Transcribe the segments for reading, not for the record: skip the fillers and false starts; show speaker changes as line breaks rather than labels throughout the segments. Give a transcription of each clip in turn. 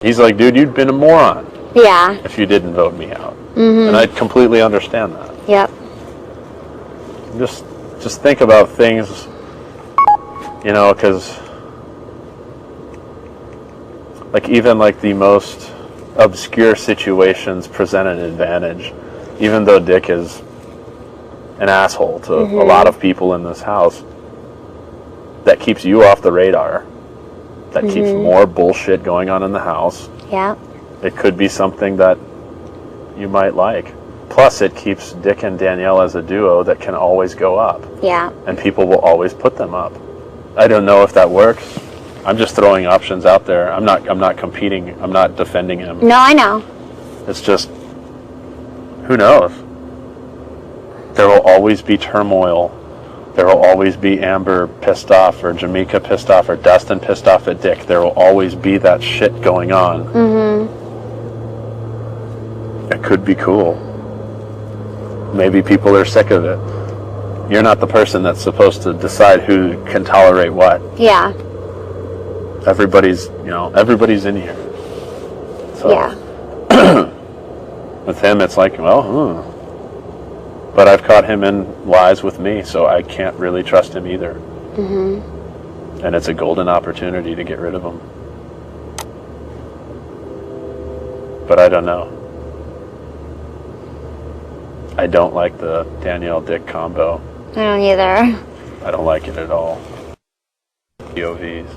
He's like, dude, you'd been a moron.
Yeah.
If you didn't vote me out. And I completely understand that.
Yep.
Just think about things, you know, because like even like the most obscure situations present an advantage, even though Dick is an asshole to a lot of people in this house. That keeps you off the radar. That keeps more bullshit going on in the house.
Yeah.
It could be something that you might like. Plus, it keeps Dick and Danielle as a duo that can always go up.
Yeah.
And people will always put them up. I don't know if that works. I'm just throwing options out there. I'm not competing. I'm not defending him.
No, I know.
It's just, who knows? There will always be turmoil. There will always be Amber pissed off, or Jamaica pissed off, or Dustin pissed off at Dick. There will always be that shit going on. It could be cool. Maybe people are sick of it. You're not the person that's supposed to decide who can tolerate what.
Yeah.
Everybody's in here. So,
yeah.
With him, it's like, well, but I've caught him in lies with me, so I can't really trust him either. And it's a golden opportunity to get rid of him. But I don't know. I don't like the Danielle-Dick combo.
I don't either.
I don't like it at all. POVs.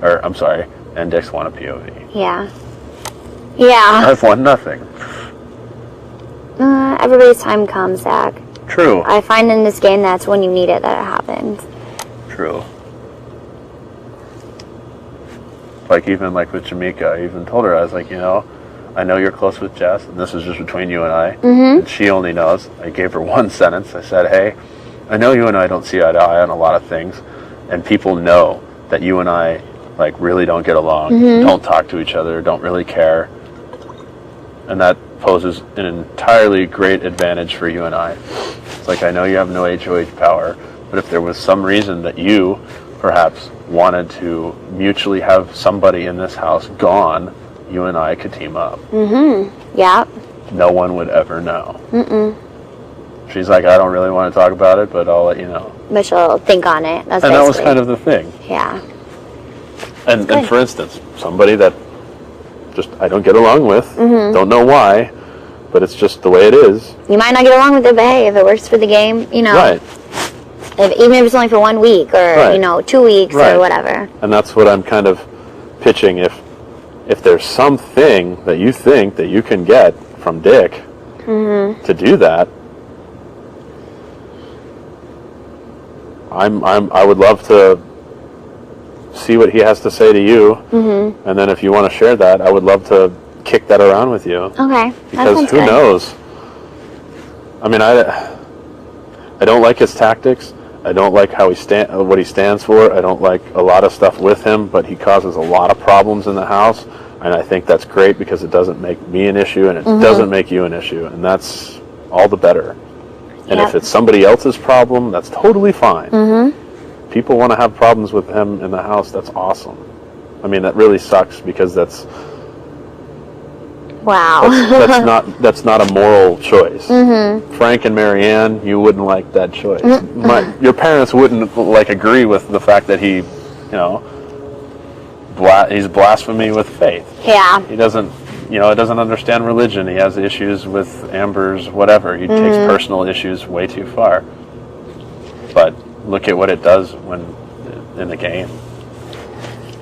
Or, I'm sorry, and Dick's won a POV.
Yeah. Yeah.
I've won nothing.
Everybody's time comes, Zach.
True.
I find in this game that's when you need it that it happens.
True. Like, even like with Jamaica, I even told her, I was like, you know, I know you're close with Jess, and this is just between you and I. And she only knows. I gave her one sentence. I said, hey, I know you and I don't see eye to eye on a lot of things, and people know that you and I, like, really don't get along, don't talk to each other, don't really care. And that poses an entirely great advantage for you and I. It's like, I know you have no HOH power, but if there was some reason that you perhaps wanted to mutually have somebody in this house gone, you and I could team up.
Yeah.
No one would ever know. She's like, I don't really want to talk about it, but I'll let you know.
But she'll think on it. That's
and that was
basically
kind of the thing.
Yeah.
And for instance, somebody that just I don't get along with, don't know why, but it's just the way it is.
You might not get along with it, but hey, if it works for the game, you know.
Right.
Even if it's only for 1 week or, you know, 2 weeks or whatever.
And that's what I'm kind of pitching. If there's something that you think that you can get from Dick to do that, I would love to see what he has to say to you, and then if you want to share that, I would love to kick that around with you.
Okay,
because who knows? I mean, I don't like his tactics. I don't like how what he stands for. I don't like a lot of stuff with him, but he causes a lot of problems in the house, and I think that's great because it doesn't make me an issue, and it doesn't make you an issue, and that's all the better. And if it's somebody else's problem, that's totally fine. People want to have problems with him in the house, that's awesome. I mean, that really sucks because that's not a moral choice. Frank and Marianne, you wouldn't like that choice. Your parents wouldn't like agree with the fact that he, you know, he's blasphemy with faith.
Yeah.
He doesn't, you know, doesn't understand religion. He has issues with Amber's whatever. He takes personal issues way too far. But look at what it does when in the game.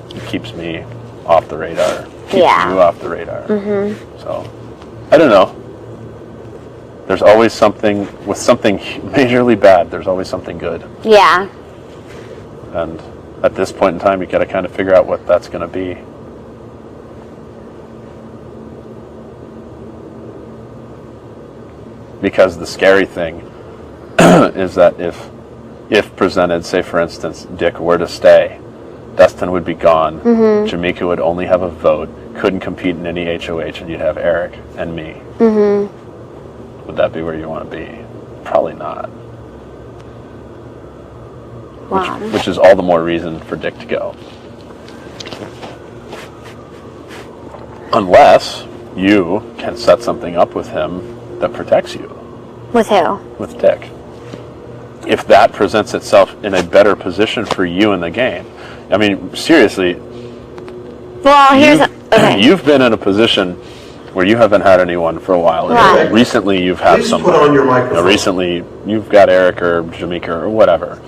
It keeps me off the radar. Keeps you off the radar. So, I don't know. There's always something, with something majorly bad, there's always something good.
Yeah.
And at this point in time, you got to kind of figure out what that's going to be. Because the scary thing is that if presented, say for instance, Dick were to stay, Dustin would be gone, Jamaica would only have a vote, couldn't compete in any HOH, and you'd have Eric and me. Would that be where you want to be? Probably not.
Wow.
Which is all the more reason for Dick to go. Unless you can set something up with him that protects you.
With who?
With Dick. If that presents itself in a better position for you in the game. I mean, seriously.
Well,
You've been in a position where you haven't had anyone for a while.
Right.
Recently, you've had
Please
somebody.
put on your microphone.
Recently, you've got Eric or Jamaica or whatever.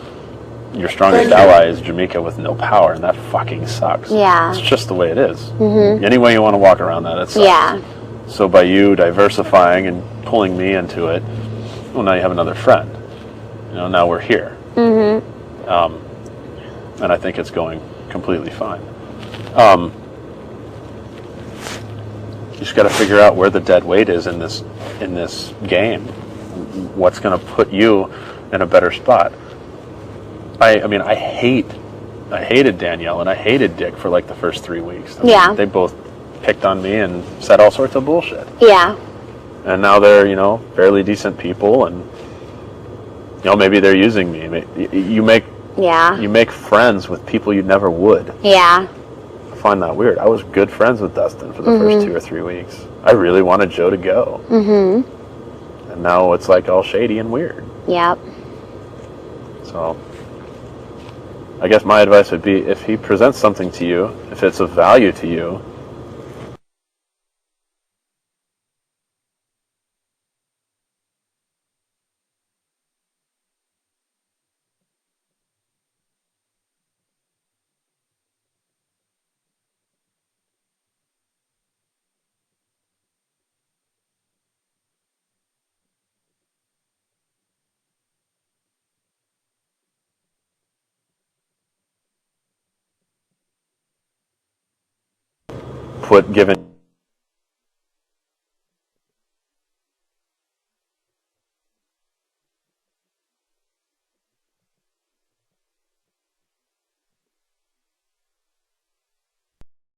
Your strongest ally is Jamaica with no power, and that fucking sucks.
Yeah.
It's just the way it is. Mm-hmm. Any way you want to walk around that, it sucks.
Yeah.
So by you diversifying and pulling me into it, well, now you have another friend. Now we're here. Mm-hmm. And I think it's going completely fine. You just got to figure out where the dead weight is in this game. What's going to put you in a better spot? I mean, I hated Danielle and I hated Dick for like the first 3 weeks.
Yeah.
They both picked on me and said all sorts of bullshit.
Yeah.
And now they're, fairly decent people, and maybe they're using me. You make friends with people you never would.
Yeah.
I find that weird. I was good friends with Dustin for the first 2 or 3 weeks. I really wanted Joe to go. Mm-hmm. And now it's like all shady and weird.
Yep.
So I guess my advice would be, if he presents something to you, if it's of value to you, given